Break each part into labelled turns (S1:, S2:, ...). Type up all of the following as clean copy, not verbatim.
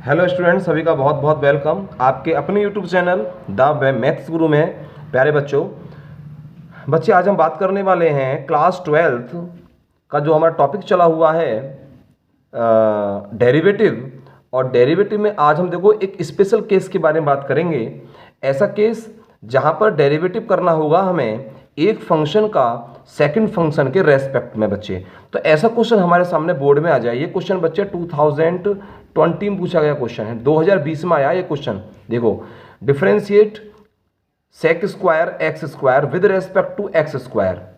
S1: Hello students, सभी का बहुत बहुत वेलकम आपके अपने यूट्यूब चैनल द मैथ्स गुरु में। प्यारे बच्चे आज हम बात करने वाले हैं क्लास 12th का जो हमारा टॉपिक चला हुआ है डेरिवेटिव। और डेरिवेटिव में आज हम देखो एक स्पेशल केस के बारे में बात करेंगे। ऐसा केस जहां पर डेरिवेटिव करना होगा हमें एक फंक्शन का सेकंड फंक्शन के रेस्पेक्ट में बच्चे। तो ऐसा क्वेश्चन हमारे सामने बोर्ड में आ जाए। ये क्वेश्चन बच्चे 2020 में पूछा गया क्वेश्चन है, 2020 में आया ये क्वेश्चन। देखो, differentiate sec square x square with respect to x square.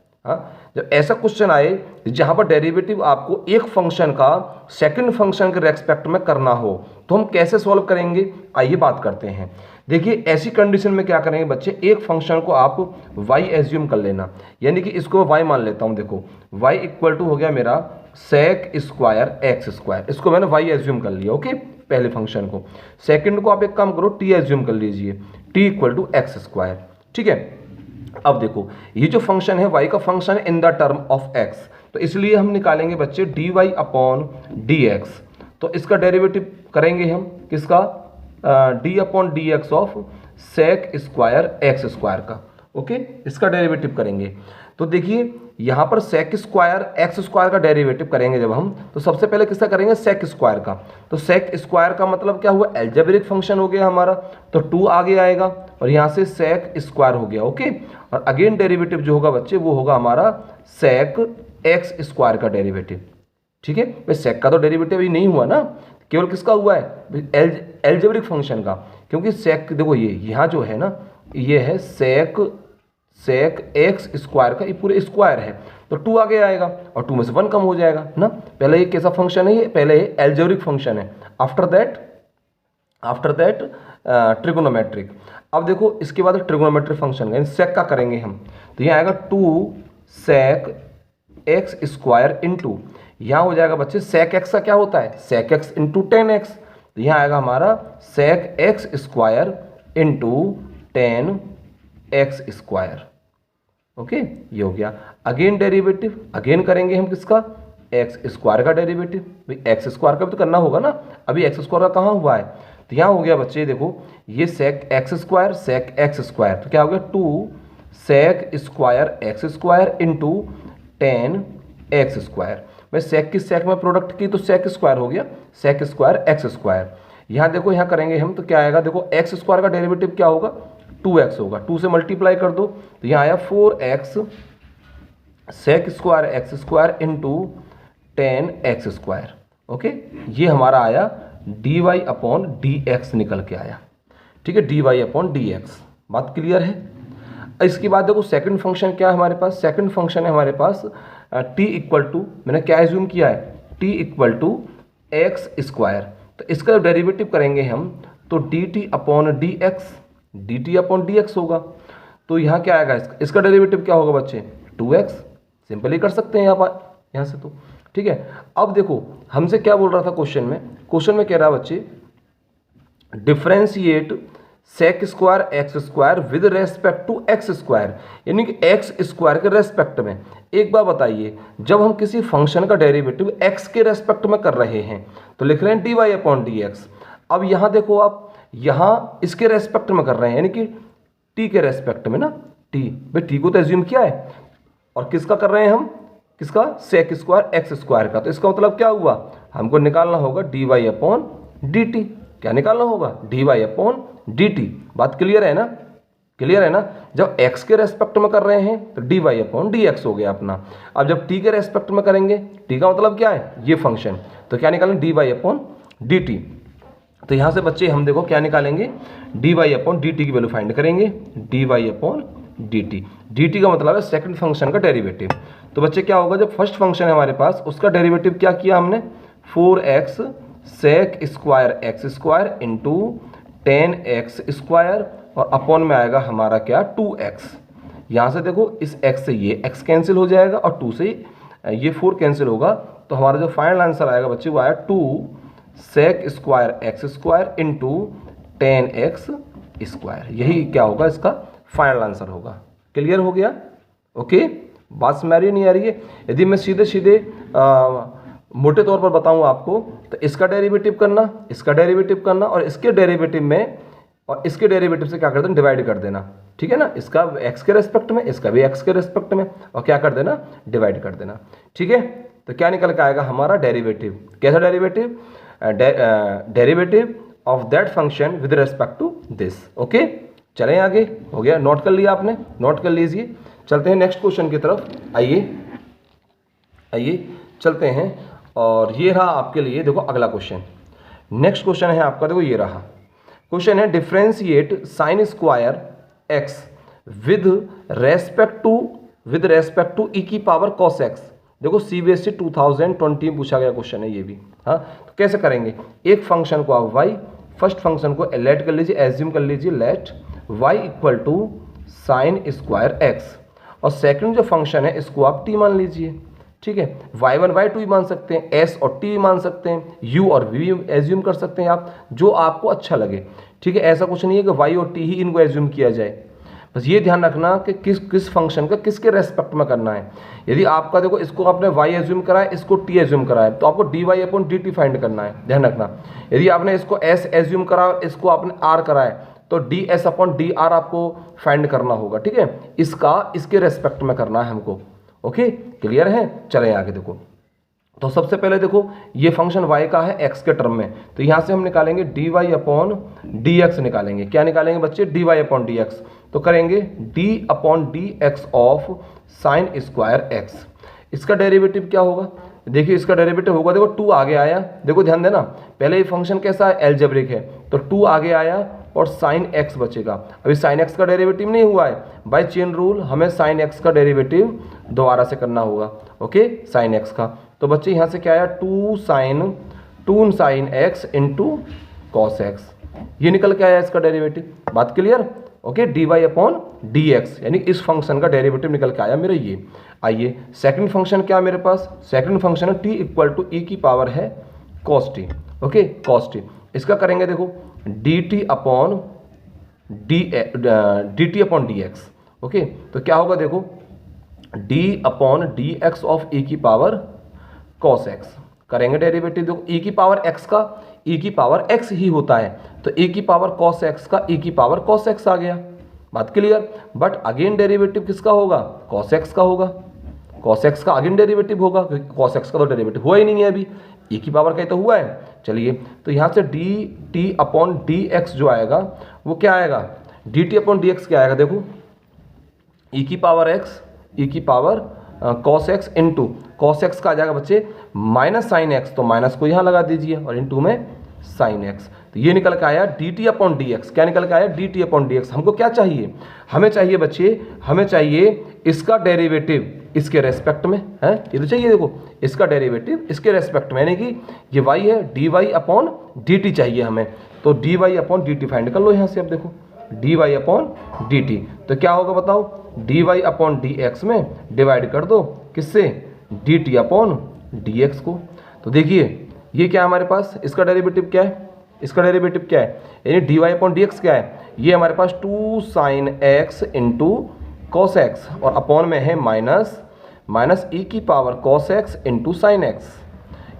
S1: जब ऐसा क्वेश्चन आए जहां पर डेरिवेटिव आपको एक फंक्शन का सेकंड फंक्शन के रेस्पेक्ट में करना हो तो हम कैसे सॉल्व करेंगे, आइए बात करते हैं। देखिए, ऐसी कंडीशन में क्या करेंगे बच्चे, एक फंक्शन को आप y एज्यूम कर लेना, यानी कि इसको y मान लेता हूं। देखो, y इक्वल टू हो गया मेरा सेक स्क्वायर एक्स स्क्वायर, इसको मैंने y एज्यूम कर लिया। ओके, पहले फंक्शन को। सेकंड को आप एक काम करो, t एज्यूम कर लीजिए, t equal to x square. ठीक है, अब देखो ये जो फंक्शन है y का फंक्शन है in the term of x, तो इसलिए हम निकालेंगे बच्चे dy अपॉन dx। तो इसका डेरिवेटिव करेंगे हम किसका, d upon dx of sec square x square का। ओके, इसका डेरिवेटिव करेंगे। तो देखिए यहाँ पर सेक स्क्वायर एक्स स्क्वायर का डेरिवेटिव करेंगे जब हम, तो सबसे पहले किसका करेंगे, सेक स्क्वायर का। तो सेक स्क्वायर का मतलब क्या हुआ, एल्जेब्रिक फंक्शन हो गया हमारा, तो 2 आगे आएगा और यहाँ से सेक स्क्वायर हो गया। ओके, और अगेन डेरिवेटिव जो होगा बच्चे वो होगा हमारा सेक एक्स स्क्वायर का डेरिवेटिव। ठीक है भाई, सेक का तो डेरिवेटिव ही नहीं हुआ ना, केवल किसका हुआ है, एल्जेब्रिक फंक्शन का। क्योंकि सेक देखो ये यहाँ जो है ना, ये है सेक एक्स स्क्वायर का, ये पूरे स्क्वायर है, तो 2 आगे आएगा और 2 में से 1 कम हो जाएगा ना। पहले ये कैसा फंक्शन है, ये पहले एल्जेब्रिक फंक्शन है, आफ्टर दैट ट्रिगोनोमेट्रिक। अब देखो इसके बाद ट्रिगोनोमेट्रिक फंक्शन का सेक का करेंगे हम, तो यहाँ आएगा 2 सेक एक्स स्क्वायर इंटू, यहाँ हो जाएगा बच्चे सेक एक्स का क्या होता है, सेक एक्स इंटू 10x, तो यहाँ आएगा हमारा sec x square into 10x square. Okay, ये हो गया। अगेन डेरिवेटिव, अगेन करेंगे हम किसका, एक्स स्क्वायर का डेरिवेटिव। भाई एक्स स्क्वायर का भी तो करना होगा ना, अभी एक्स स्क्वायर का कहाँ हुआ है, तो यहाँ हो गया बच्चे देखो ये sec x square sec x square, तो क्या हो गया 2 sec square x square into 10x square. मैं सेक की सेक में प्रोडक्ट की तो सेक स्क्वायर हो गया, सेक स्क्वायर एक्स स्क्वायर। यहाँ देखो यहाँ करेंगे हम तो क्या आएगा, देखो एक्स स्क्वायर का डेरिवेटिव क्या होगा, 2x होगा, 2 से मल्टीप्लाई कर दो तो यहाँ आया 4x sec square x square into 10x square. Okay, ये हमारा आया dy अपॉन dx निकल के आया। ठीक है, dy अपॉन dx, बात क्लियर है। इसके बाद देखो सेकंड फंक्शन क्या है हमारे पास, सेकंड फंक्शन है हमारे पास t इक्वल टू, मैंने क्या एज्यूम किया है, t equal to x square. तो इसका डेरिवेटिव करेंगे हम तो dt अपॉन dx होगा। तो यहाँ क्या आएगा, इसका डेरिवेटिव क्या होगा बच्चे, 2x। सिंपली कर सकते हैं यहाँ से तो। ठीक है, अब देखो हमसे क्या बोल रहा था क्वेश्चन में कह रहा है बच्चे differentiate sec square x square with respect to x square, यानी कि एक्स स्क्वायर के रेस्पेक्ट में। एक बार बताइए, जब हम किसी फंक्शन का डेरिवेटिव एक्स के रेस्पेक्ट में कर रहे हैं तो लिख रहे हैं dy अपॉन dx। अब यहाँ देखो आप, यहाँ इसके रेस्पेक्ट में कर रहे हैं, यानी कि t के रेस्पेक्ट में ना, t भाई t को तो एज्यूम किया है, और किसका कर रहे हैं हम, किसका, सेक स्क्वायर एक्स स्क्वायर का। तो इसका मतलब क्या हुआ, हमको निकालना होगा dy अपॉन dt। क्या निकालना होगा, dy अपॉन dt। बात क्लियर है ना, क्लियर है ना। जब x के रेस्पेक्ट में कर रहे हैं तो dy अपॉन dx हो गया अपना। अब जब t के रेस्पेक्ट में करेंगे, t का मतलब क्या है, ये फंक्शन, तो क्या निकालेंगे, dy अपॉन dt। तो यहाँ से बच्चे हम देखो क्या निकालेंगे, dy अपॉन dt की वैल्यू फाइंड करेंगे, dy अपॉन dt। dt का मतलब है सेकंड फंक्शन का डेरिवेटिव। तो बच्चे क्या होगा, जब फर्स्ट फंक्शन है हमारे पास उसका डेरिवेटिव क्या किया हमने, 4x sec square x square into 10x square, और अपॉन में आएगा हमारा क्या, 2x। यहाँ से देखो इस x से ये x कैंसिल हो जाएगा और 2 से ये 4 कैंसिल होगा, तो हमारा जो फाइनल आंसर आएगा बच्चे वो आया 2 sec square x square into 10x square. यही क्या होगा, इसका फाइनल आंसर होगा। क्लियर हो गया। ओके, बात समझ आ रही नहीं आ रही है। यदि मैं सीधे सीधे मोटे तौर पर बताऊं आपको तो इसका डेरिवेटिव करना, इसका डेरिवेटिव करना और इसके डेरिवेटिव में और इसके डेरिवेटिव से क्या कर देना, डिवाइड कर देना। ठीक है ना, इसका x के रेस्पेक्ट में, इसका भी x के रेस्पेक्ट में, और क्या कर देना, डिवाइड कर देना। ठीक है, तो क्या निकल के आएगा हमारा डेरिवेटिव। कैसा derivative? Derivative of that function with respect to this. Okay, चलें आगे। हो गया, नोट कर लिया आपने, नोट कर लीजिए। चलते हैं नेक्स्ट क्वेश्चन की तरफ। आइए चलते हैं। और ये रहा आपके लिए, देखो अगला क्वेश्चन। नेक्स्ट क्वेश्चन है आपका, देखो ये रहा क्वेश्चन है, differentiate sine square x with respect to e की पावर cos x। देखो CBSE 2020 में पूछा गया क्वेश्चन है ये भी। हाँ, तो कैसे करेंगे? एक फंक्शन को आप y, फर्स्ट फंक्शन को लेट कर लीजिए, एज्यूम कर लीजिए, let y equal to sine square x, और सेकंड जो फंक्शन है इसको आप t मान लीजिए। ठीक है, y1 y2 भी मान सकते हैं, s और t भी मान सकते हैं, u और v एज्यूम कर सकते हैं आप, जो आपको अच्छा लगे। ठीक है, ऐसा कुछ नहीं है कि y और t ही इनको एज्यूम किया जाए। बस ये ध्यान रखना कि किस फंक्शन का किसके रेस्पेक्ट में करना है। यदि आपका देखो इसको आपने y एज्यूम करा है, इसको t एज्यूम करा है, तो आपको dy/dt फाइंड करना है, ध्यान रखना। यदि आपने इसको s एज्यूम करा, इसको आपने r करा है, तो ds/dr आपको फाइंड करना होगा। ठीक है, इसका इसके रेस्पेक्ट में करना है हमको। ओके, क्लियर है? चलें आगे। देखो तो सबसे पहले देखो ये फंक्शन y का है x के टर्म में, तो यहाँ से हम निकालेंगे dy/dx निकालेंगे। क्या निकालेंगे बच्चे? dy/dx। तो करेंगे d/dx of sine square x। इसका डेरिवेटिव क्या होगा? देखिए इसका डेरिवेटिव होगा, देखो 2 आगे आया, देखो ध्यान देना, पहले ये फंक्शन कैसा है, एल्जेब्रिक है, तो 2 आगे आया और साइन x बचेगा। अभी साइन x का डेरिवेटिव नहीं हुआ है, बाय चेन रूल हमें साइन x का डेरिवेटिव दोबारा से करना होगा। ओके, साइन x का, तो बच्चे यहाँ से क्या आया, 2 sine x into cos x, ये निकल के आया इसका डेरिवेटिव। बात क्लियर? ओके, dy/dx यानी इस फंक्शन का डेरिवेटिव निकल के आया मेरा ये। आइए सेकंड फंक्शन क्या मेरे पास, सेकंड फंक्शन है t इक्वल टू e की पावर है cos t। Okay, cos t, इसका करेंगे देखो dt/dx। ओके, तो क्या होगा देखो d/dx ऑफ e की पावर cos x, करेंगे डेरिवेटिव। देखो e की पावर x का e की पावर x ही होता है, तो e की पावर cos x का e की पावर cos x आ गया। बात क्लियर? बट अगेन डेरिवेटिव किसका होगा? cos x का होगा, cos x का अगेन डेरिवेटिव होगा, क्योंकि cos x का तो डेरिवेटिव हुआ ही नहीं है अभी, e की पावर का ही तो हुआ है। चलिए, तो यहाँ से dt/dx जो आएगा वो क्या आएगा, dt/dx क्या आएगा, देखो e की पावर x, e की power cos x into cos x का आ जाएगा बच्चे माइनस साइन x, तो माइनस को यहाँ लगा दीजिए और इंटू में साइन x, तो ये निकल के आया dt/dx। क्या निकल के आया? dt/dx। हमको क्या चाहिए? हमें चाहिए बच्चे, हमें चाहिए इसका डेरिवेटिव इसके रेस्पेक्ट में है, ये तो चाहिए। देखो इसका डेरिवेटिव इसके रेस्पेक्ट में, यानी कि ये y है, dy/dt चाहिए हमें, तो dy/dt फाइंड कर लो यहाँ से। अब देखो dy/dt, तो क्या होगा बताओ, dy/dx में डिवाइड कर दो किससे, dt/dx को। तो देखिए ये क्या है हमारे पास, इसका डेरिवेटिव क्या है, इसका डेरिवेटिव क्या है, यानी dy/dx क्या है, ये हमारे पास 2 sine x into cos x, और अपॉन में है माइनस e की power cos x into sine x.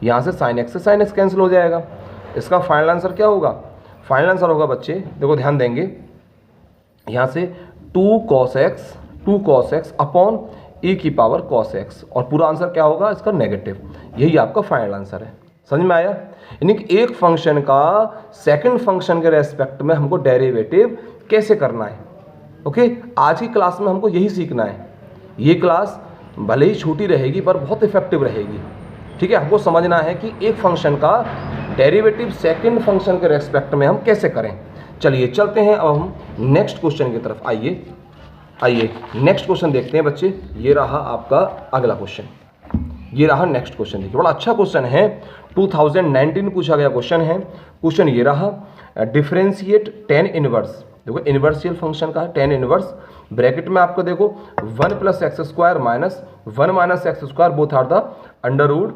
S1: यहाँ से साइन एक्स से साइन एक्स कैंसिल हो जाएगा। इसका फाइनल आंसर क्या होगा? फाइनल आंसर होगा बच्चे, देखो ध्यान देंगे, यहाँ से 2 cos x अपॉन e की पावर cos x, और पूरा आंसर क्या होगा इसका, नेगेटिव। यही आपका फाइनल आंसर है। समझ में आया? यानी कि एक फंक्शन का सेकंड फंक्शन के रेस्पेक्ट में हमको डेरिवेटिव कैसे करना है। ओके, आज की क्लास में हमको यही सीखना है। ये क्लास भले ही छोटी रहेगी पर बहुत इफेक्टिव रहेगी। ठीक है, हमको समझना है कि एक फंक्शन का डेरिवेटिव सेकंड फंक्शन के रेस्पेक्ट में हम कैसे करें। चलिए चलते हैं अब हम नेक्स्ट क्वेश्चन की तरफ। आइए नेक्स्ट क्वेश्चन देखते हैं बच्चे। ये रहा आपका अगला क्वेश्चन, ये रहा नेक्स्ट क्वेश्चन। देखिए बड़ा अच्छा क्वेश्चन है, 2019 पूछा गया क्वेश्चन है। क्वेश्चन ये रहा, डिफरेंशिएट tan इनवर्स। देखो इन्वर्सियल फंक्शन का है, tan इनवर्स, ब्रैकेट में आपको देखो 1 + x² minus 1 - x², both are the under root,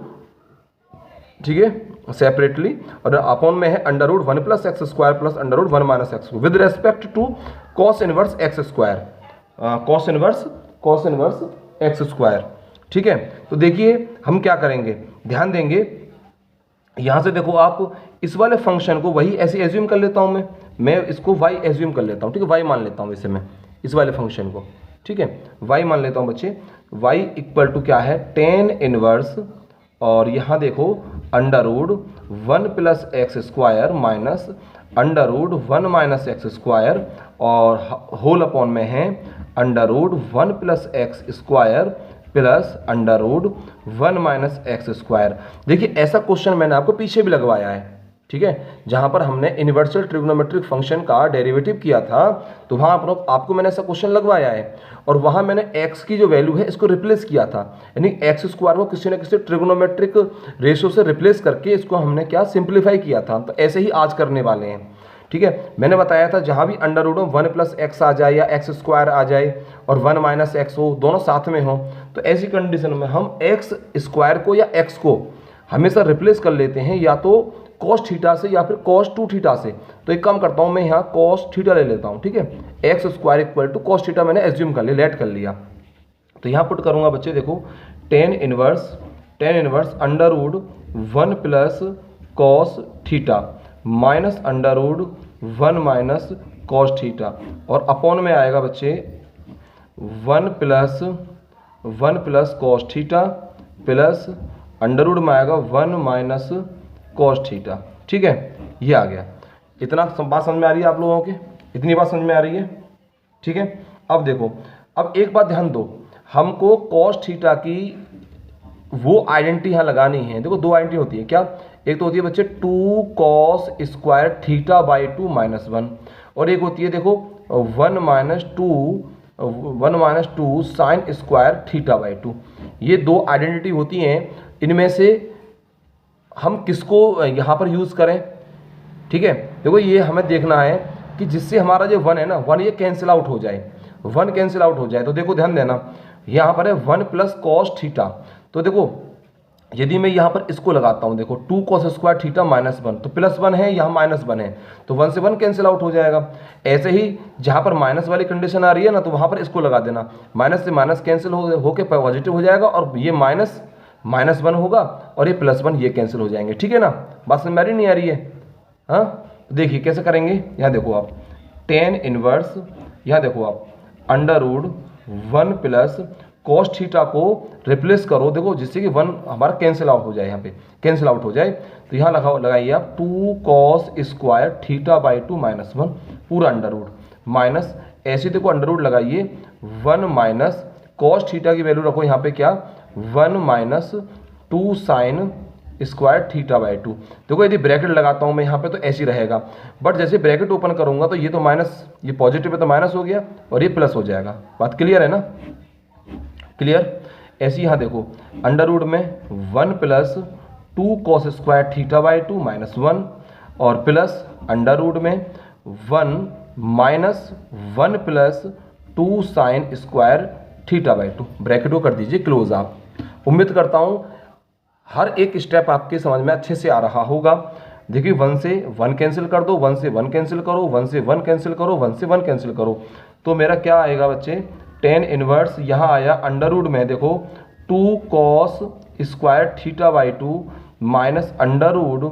S1: ठीक है, सेपरेटली, और अपॉन में है under root 1 + x² plus under root 1 - x with respect to cos inverse x², cos inverse x²। ठीक है, तो देखिए हम क्या करेंगे, ध्यान देंगे यहाँ से देखो आप इस वाले फंक्शन को वही ऐसे एज्यूम कर लेता हूँ मैं इसको y एज्यूम कर लेता हूँ, ठीक है, y मान लेता हूँ इसे मैं इस वाले फंक्शन को, ठीक है, y मान लेता हूँ बच्चे। y इक्वल टू क्या है, टेन इनवर्स और यहाँ देखो under root 1 plus x square minus under root 1 minus x square और होल अपॉन में है under root 1 plus x square plus under root 1 minus x square. देखिए ऐसा क्वेश्चन मैंने आपको पीछे भी लगवाया है, ठीक है, जहां पर हमने इन्वर्सल ट्रिग्नोमेट्रिक फंक्शन का डेरिवेटिव किया था तो वहां पर आपको मैंने ऐसा क्वेश्चन लगवाया है और वहां मैंने x की जो वैल्यू है इसको रिप्लेस किया था, यानी एक्स स्क्वायर को किसी न किसी ट्रिग्नोमेट्रिक रेशियो से रिप्लेस करके इसको हमने क्या सिंप्लीफाई किया था। तो ऐसे ही आज करने वाले हैं, ठीक है। मैंने बताया था जहां भी अंडर रूट में 1 प्लस एक्स आ जाए या एक्स स्क्वायर आ जाए और 1 माइनस एक्स हो, दोनों साथ में हो, तो ऐसी कंडीशन में हम एक्स स्क्वायर को या एक्स को हमेशा रिप्लेस कर लेते हैं या तो कॉस थीटा से या फिर कॉस 2 थीटा से। तो एक काम करता हूं मैं यहाँ कॉस थीटा ले लेता हूं, ठीक है, x square equal to cos theta मैंने एज्यूम कर लिया, लेट कर लिया। तो यहाँ पुट करूंगा बच्चे, देखो tan inverse under root 1 plus cos theta minus under root 1 minus cos theta और अपॉन में आएगा बच्चे 1 plus cos theta plus under root में आएगा 1 माइनस कॉस थीटा, ठीक है, ये आ गया। इतना बात समझ में आ रही है आप लोगों के, इतनी बात समझ में आ रही है, ठीक है। अब देखो, अब एक बात ध्यान दो, हमको कॉस थीटा की वो आइडेंटिटी यहाँ लगानी है। देखो दो आइडेंटिटी होती है, क्या, एक तो होती है बच्चे 2 cos square theta by 2 minus 1 और एक होती है देखो 1 minus 2 sine square theta by 2। ये दो आइडेंटिटी होती हैं, इनमें से हम किसको यहाँ पर यूज़ करें, ठीक है। देखो ये हमें देखना है कि जिससे हमारा जो 1 है ना, 1 ये कैंसिल आउट हो जाए, 1 कैंसिल आउट हो जाए। तो देखो ध्यान देना, यहाँ पर है 1 प्लस कॉस थीटा, तो देखो यदि मैं यहाँ पर इसको लगाता हूँ, देखो 2 कॉस स्क्वायर थीटा माइनस 1, तो प्लस 1 है, यहाँ माइनस 1 है, तो 1 से 1 कैंसिल आउट हो जाएगा। ऐसे ही जहाँ पर माइनस वाली कंडीशन आ रही है ना, तो वहाँ पर इसको लगा देना, माइनस से माइनस कैंसिल होकर पॉजिटिव हो जाएगा और ये माइनस 1 होगा और ये प्लस 1 ये कैंसिल हो जाएंगे, ठीक है ना। बात समझ में आ रही नहीं आ रही है, हाँ। देखिए कैसे करेंगे, यहाँ देखो आप टेन इनवर्स, यहाँ देखो आप under root 1 plus cos theta को रिप्लेस करो, देखो जिससे कि 1 हमारा कैंसिल आउट हो जाए, यहाँ पे कैंसिल आउट हो जाए। तो यहाँ लगाइए आप 2 cos square theta by 2 minus 1 पूरा अंडर रूट माइनस, ऐसे देखो अंडर रूट लगाइए 1 माइनस कॉस थीटा की वैल्यू रखो यहाँ पे क्या, 1 minus 2 sine square theta by 2। देखो यदि ब्रैकेट लगाता हूँ मैं यहाँ पे तो ऐसे ही रहेगा, बट जैसे ब्रैकेट ओपन करूँगा तो ये तो माइनस, ये पॉजिटिव है तो माइनस हो गया और ये प्लस हो जाएगा। बात क्लियर है ना, क्लियर। ऐसे यहाँ देखो अंडर रूट में 1 plus 2 cos square theta by 2 minus 1 और प्लस अंडर रूट में 1 minus 1 plus 2 sine square theta by 2। Bracket को कर दीजिए क्लोज आप। उम्मीद करता हूँ हर एक स्टेप आपके समझ में अच्छे से आ रहा होगा। देखिए 1 से 1 कैंसिल कर दो, 1 से 1 कैंसिल करो, 1 से 1 कैंसिल करो, 1 से 1 कैंसिल करो, तो मेरा क्या आएगा बच्चे, टेन इनवर्स यहाँ आया अंडर रूट में देखो 2 cos square theta by 2 minus under root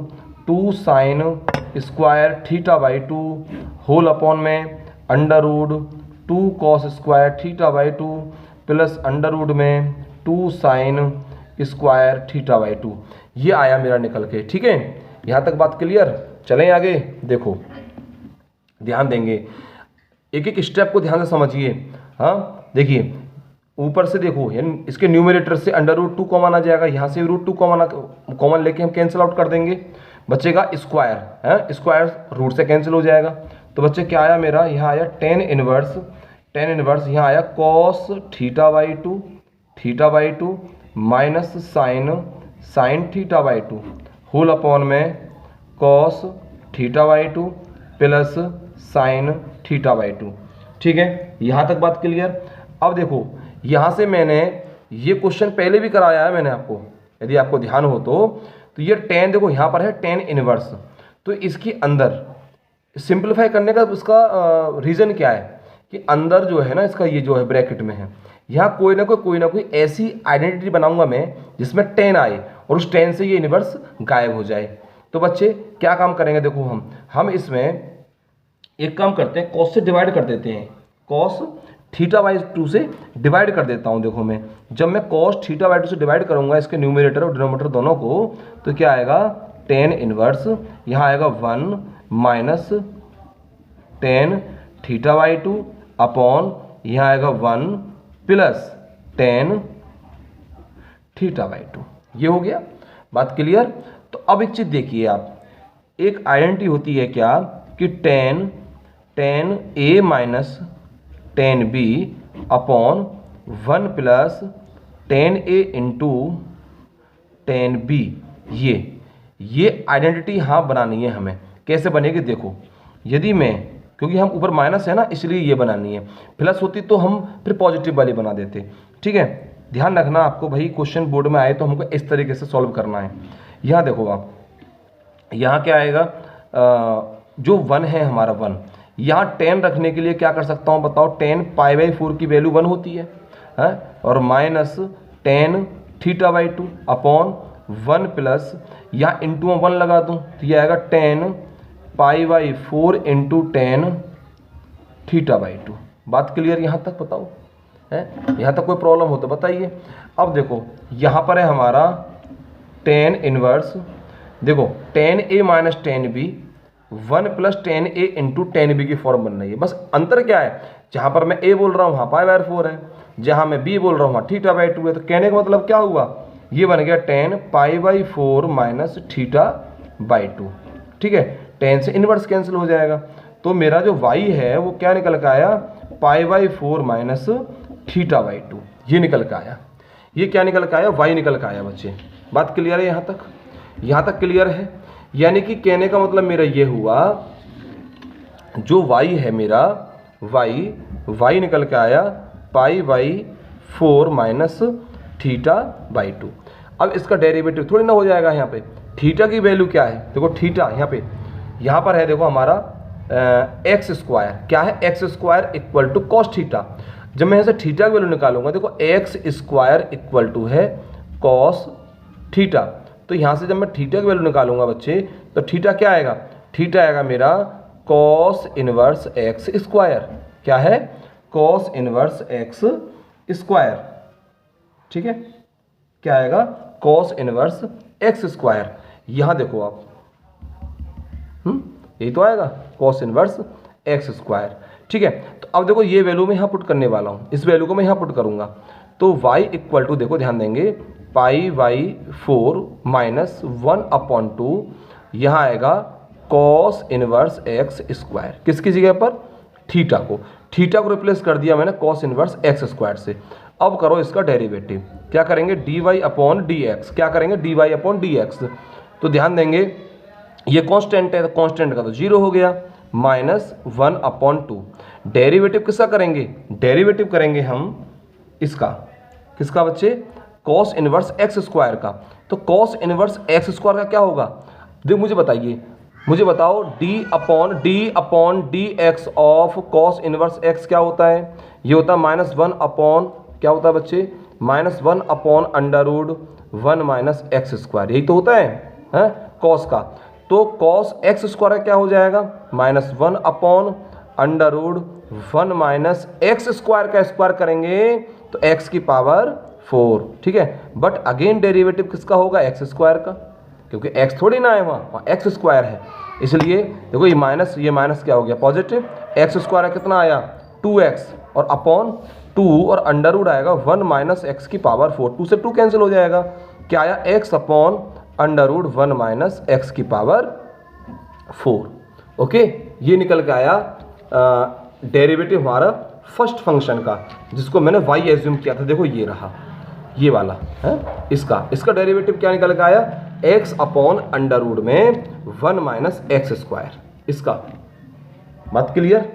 S1: 2 sine square theta by 2 whole upon में under root 2 cos square theta by 2 plus under root में 2 साइन स्क्वायर थीटा बाई 2। ये आया मेरा निकल के, ठीक है। यहाँ तक बात क्लियर, चलें आगे। देखो ध्यान देंगे, एक एक स्टेप को ध्यान से समझिए, हाँ। देखिए ऊपर से देखो, यानी इसके न्यूमरेटर से अंडर रूट 2 कॉमन आ जाएगा, यहाँ से रूट 2 कॉमन लेके हम कैंसिल आउट कर देंगे, बचेगा स्क्वायर है, स्क्वायर रूट से कैंसिल हो जाएगा। तो बच्चे क्या आया मेरा, यहाँ आया टेन इनवर्स यहाँ आया cos theta by 2 minus sine theta by 2 whole upon में cos theta by 2 plus sine theta by 2, ठीक है। यहाँ तक बात क्लियर। अब देखो यहाँ से मैंने ये क्वेश्चन पहले भी कराया है मैंने आपको, यदि आपको ध्यान हो तो ये टेन देखो यहाँ पर है टेन इनवर्स, तो इसके अंदर सिंप्लीफाई करने का उसका रीज़न क्या है कि अंदर जो है ना इसका, ये जो है ब्रैकेट में है, यहाँ कोई ना कोई ऐसी आइडेंटिटी बनाऊंगा मैं जिसमें 10 आए और उस टेन से ये इन्वर्स गायब हो जाए। तो बच्चे क्या काम करेंगे, देखो हम इसमें एक काम करते हैं, कॉस से डिवाइड कर देते हैं, कॉस थीटा बाई 2 से डिवाइड कर देता हूँ। देखो मैं जब मैं कॉस थीटा बाई 2 से डिवाइड करूँगा इसके न्यूमरेटर और डिनोमिनेटर दोनों को, तो क्या आएगा टेन इनवर्स, यहाँ आएगा 1 minus tan theta by 2 upon यहाँ आएगा 1 प्लस टेन थीटा बाई 2। ये हो गया, बात क्लियर। तो अब एक चीज़ देखिए आप, एक आइडेंटिटी होती है क्या कि tan A minus tan B upon 1 plus tan A into tan B. ये आइडेंटिटी हाँ बनानी है हमें। कैसे बनेगी देखो, यदि मैं, क्योंकि हम ऊपर माइनस है ना इसलिए ये बनानी है, प्लस होती तो हम फिर पॉजिटिव वाली बना देते। ठीक है, ध्यान रखना आपको भाई, क्वेश्चन बोर्ड में आए तो हमको इस तरीके से सॉल्व करना है। यहाँ देखो आप, यहाँ क्या आएगा, जो 1 है हमारा 1, यहाँ 10 रखने के लिए क्या कर सकता हूँ बताओ, 10 पाई बाई 4 की वैल्यू 1 होती है और minus 10 theta by 2 upon 1 plus यहाँ इंटू में 1 लगा दूँ तो ये आएगा 10 pi by 4 into 10 theta by 2। बात क्लियर यहाँ तक बताओ है, यहाँ तक कोई प्रॉब्लम हो तो बताइए। अब देखो यहाँ पर है हमारा 10 इनवर्स, देखो 10a minus 10b 1 plus 10a into 10b की फॉर्म बन रही है। बस अंतर क्या है, जहाँ पर मैं a बोल रहा हूँ वहाँ पाई बाई 4 है, जहाँ मैं b बोल रहा हूँ वहाँ थीटा बाई 2 है। तो कहने का मतलब क्या हुआ, ये बन गया 10 pi by 4 minus theta by 2। ठीक है, 10 से इन्वर्स कैंसिल हो जाएगा, तो मेरा जो y है वो क्या निकल के आया, pi by 4 minus theta by 2, ये निकल के आया। ये क्या निकल के आया, y निकल के आया बच्चे। बात क्लियर है यहाँ तक क्लियर है। यानी कि कहने का मतलब मेरा ये हुआ, जो y है मेरा y निकल के आया pi by 4 minus theta by 2। अब इसका डेरिवेटिव थोड़ी ना हो जाएगा, यहाँ पे थीटा की वैल्यू क्या है, देखो थीटा यहाँ पर है, देखो हमारा एक्स स्क्वायर, क्या है x square equal to cos theta. जब मैं यहाँ से थीटा की वैल्यू निकालूंगा, देखो एक्स स्क्वायर इक्वल टू है कॉस थीटा, तो यहाँ से जब मैं थीटा की वैल्यू निकालूंगा बच्चे, तो थीटा क्या आएगा, थीटा आएगा मेरा कॉस इनवर्स एक्स स्क्वायर। क्या है, कॉस इनवर्स एक्स स्क्वायर। ठीक है, क्या आएगा, कॉस इनवर्स एक्स स्क्वायर। यहाँ देखो आप, यही तो आएगा कॉस इनवर्स एक्स स्क्वायर। ठीक है, तो अब देखो ये वैल्यू मैं यहाँ पुट करने वाला हूँ, इस वैल्यू को मैं यहाँ पुट करूँगा, तो y इक्वल टू, देखो ध्यान देंगे, पाई बाई 4 माइनस 1 अपॉन 2, यहाँ आएगा कॉस इनवर्स एक्स स्क्वायर। किसकी जगह पर, थीटा को रिप्लेस कर दिया मैंने कॉस इनवर्स एक्स स्क्वायर से। अब करो इसका डेरिवेटिव, क्या करेंगे, d y upon d x. क्या करेंगे, d y upon d x. तो ध्यान देंगे ये कांस्टेंट है, तो कांस्टेंट का तो 0 हो गया, माइनस 1 अपॉन 2। डेरिवेटिव किसका करेंगे, डेरिवेटिव करेंगे हम इसका, किसका बच्चे, कॉस इनवर्स एक्स स्क्वायर का। तो कॉस इनवर्स एक्स स्क्वायर का क्या होगा, देखो मुझे बताइए, मुझे बताओ, D upon d x of cos inverse x क्या होता है, ये होता है माइनस 1 अपॉन, क्या होता है बच्चे, minus 1 upon under root 1 minus x square. यही तो होता है कॉस का। तो कॉस एक्स स्क्वायर क्या हो जाएगा, minus 1 upon under root 1 minus x square का स्क्वायर करेंगे तो एक्स की पावर 4। ठीक है, बट अगेन डेरिवेटिव किसका होगा, एक्स स्क्वायर का, क्योंकि एक्स थोड़ी ना है वहाँ एक्स स्क्वायर है। इसलिए देखो ये माइनस क्या हो गया, पॉजिटिव, एक्स स्क्वायर कितना आया 2x, और अपॉन 2 और अंडर रूट आएगा 1 माइनस एक्स की पावर 4। 2 से 2 कैंसिल हो जाएगा, क्या आया, x upon under root 1 minus x की पावर 4। ओके, ये निकल के आया डेरिवेटिव हमारा फर्स्ट फंक्शन का, जिसको मैंने y एज्यूम किया था। देखो ये रहा, ये वाला है, इसका डेरिवेटिव क्या निकल के आया, x अपॉन अंडर रूट में 1 माइनस एक्स स्क्वायर। इसका बात क्लियर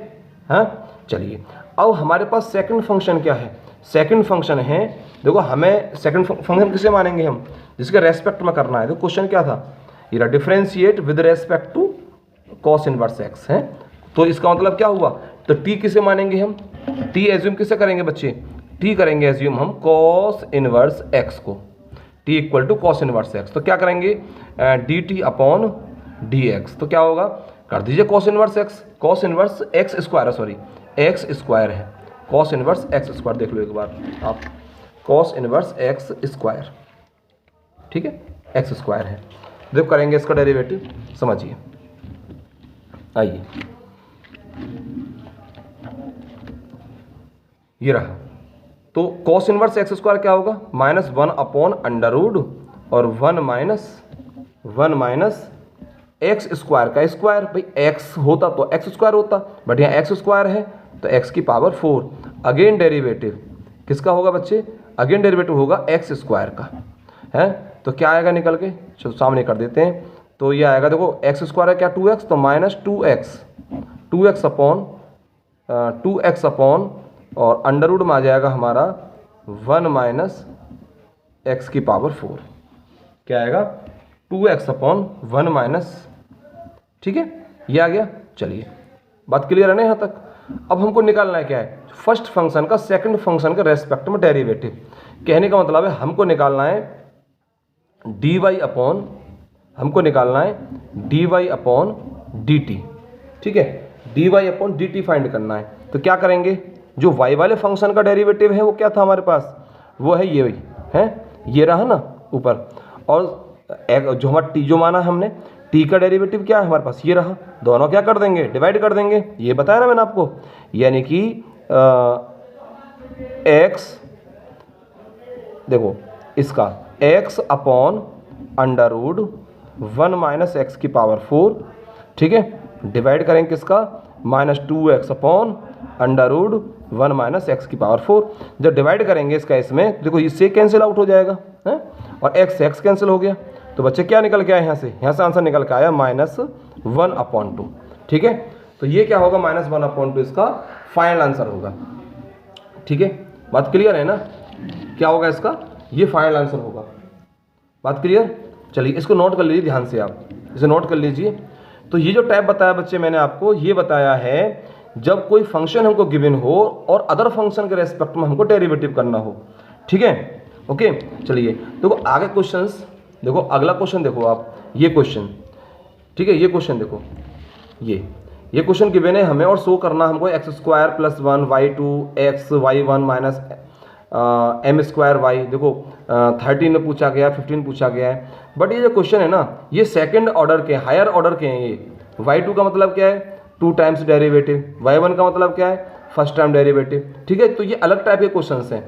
S1: है। चलिए अब हमारे पास सेकंड फंक्शन क्या है, सेकंड फंक्शन है, देखो हमें सेकंड फंक्शन किसे मानेंगे हम, जिसके रेस्पेक्ट में करना है। तो क्वेश्चन क्या था, ये differentiate with respect to cos inverse x है। तो इसका मतलब क्या हुआ, तो टी किसे मानेंगे हम, टी एज्यूम किसे करेंगे बच्चे, टी करेंगे एज्यूम हम कॉस इनवर्स एक्स को। t equal to cos inverse x. तो क्या करेंगे, d t upon d x. तो क्या होगा, कर दीजिए cos inverse x, cos inverse x square है, सॉरी एक्स स्क्वायर है, कॉस इनवर्स एक्स स्क्वायर देख लो एक बार आप, कॉस इनवर्स एक्स स्क्वायर, ठीक है, एक्स स्क्वायर है। जब करेंगे इसका डेरिवेटिव, समझिए, आइए ये रहा। तो कॉस इनवर्स एक्स स्क्वायर क्या होगा, -1 अपॉन अंडर रूट और 1 माइनस एक्स स्क्वायर का स्क्वायर। भाई एक्स होता तो एक्स स्क्वायर होता, बट यहाँ एक्स स्क्वायर है तो एक्स की पावर 4। अगेन डेरिवेटिव किसका होगा बच्चे, अगेन डेरिवेटिव होगा एक्स स्क्वायर का है। तो क्या आएगा निकल के, चलो सामने कर देते हैं। तो ये आएगा, देखो एक्स स्क्वायर है क्या 2x, तो -2x अपॉन और अंडर रूट में आ जाएगा हमारा 1 माइनस एक्स की पावर 4। क्या आएगा, 2x अपॉन 1 माइनस, ठीक है, ये आ गया। चलिए बात क्लियर है ना यहाँ तक। अब हमको निकालना है क्या है, फर्स्ट फंक्शन का सेकंड फंक्शन के रेस्पेक्ट में डेरिवेटिव। कहने का मतलब है हमको निकालना है dy अपॉन, हमको निकालना है dy अपॉन dt, ठीक है, dy अपॉन dt फाइंड करना है। तो क्या करेंगे, जो y वाले फंक्शन का डेरिवेटिव है वो क्या था हमारे पास, वो है ये है, ये रहा ना ऊपर, और जो हमारा t जो माना हमने, t का डेरिवेटिव क्या है हमारे पास, ये रहा। दोनों क्या कर देंगे, डिवाइड कर देंगे, ये बताया ना मैंने आपको, यानी कि x, देखो इसका x upon under root 1 minus x की पावर 4, ठीक है, डिवाइड करेंगे किसका, -2x upon under root 1 minus x की पावर 4। जब डिवाइड करेंगे इसका इसमें, देखो इससे कैंसिल आउट हो जाएगा है, और x कैंसिल हो गया। तो बच्चे क्या निकल के आए यहाँ से आंसर निकल के आया -1/2, ठीक है। तो ये क्या होगा, -1/2 इसका फाइनल आंसर होगा, ठीक है। बात क्लियर है ना, क्या होगा इसका, ये फाइनल आंसर होगा। बात क्लियर, चलिए इसको नोट कर लीजिए ध्यान से, आप इसे नोट कर लीजिए। तो ये जो टाइप बताया बच्चे मैंने आपको, ये बताया है जब कोई फंक्शन हमको गिवन हो और अदर फंक्शन के रेस्पेक्ट में हमको डेरिवेटिव करना हो, ठीक है, ओके। चलिए देखो आगे क्वेश्चंस, देखो अगला क्वेश्चन देखो आप, ये क्वेश्चन, ठीक है, ये क्वेश्चन देखो, ये क्वेश्चन गिवन है हमें और शो करना हमको x² + 1 y2 x y1 minus m² y। देखो 13 में पूछा गया, 15 पूछा गया है, बट ये जो क्वेश्चन है ना, ये सेकंड ऑर्डर के, हायर ऑर्डर के हैं। ये y2 का मतलब क्या है, 2 टाइम्स डेरिवेटिव, y1 का मतलब क्या है, फर्स्ट टाइम डेरिवेटिव, ठीक है। तो ये अलग टाइप के क्वेश्चन हैं,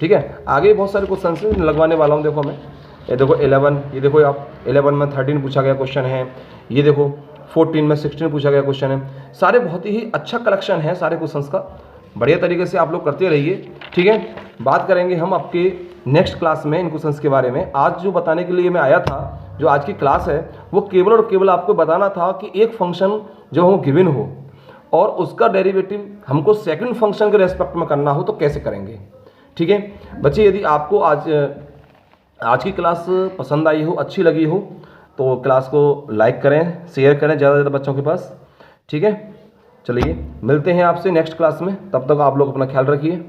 S1: ठीक है। आगे बहुत सारे क्वेश्चन लगवाने वाला हूँ, देखो मैं, ये देखो 11, ये देखो आप 11 में 13 पूछा गया क्वेश्चन है, ये देखो 14 में 16 पूछा गया क्वेश्चन है। सारे बहुत ही अच्छा कलेक्शन है सारे क्वेश्चंस का, बढ़िया तरीके से आप लोग करते रहिए, ठीक है। बात करेंगे हम आपके नेक्स्ट क्लास में इन क्वेश्चंस के बारे में। आज जो बताने के लिए मैं आया था, जो आज की क्लास है, वो केवल और केवल आपको बताना था कि एक फंक्शन जो हमको गिवन हो और उसका डेरिवेटिव हमको सेकंड फंक्शन के रेस्पेक्ट में करना हो तो कैसे करेंगे, ठीक है। बच्चे यदि आपको आज की क्लास पसंद आई हो, अच्छी लगी हो, तो क्लास को लाइक करें, शेयर करें ज़्यादा से ज़्यादा बच्चों के पास, ठीक है। चलिए मिलते हैं आपसे नेक्स्ट क्लास में, तब तक आप लोग अपना ख्याल रखिए।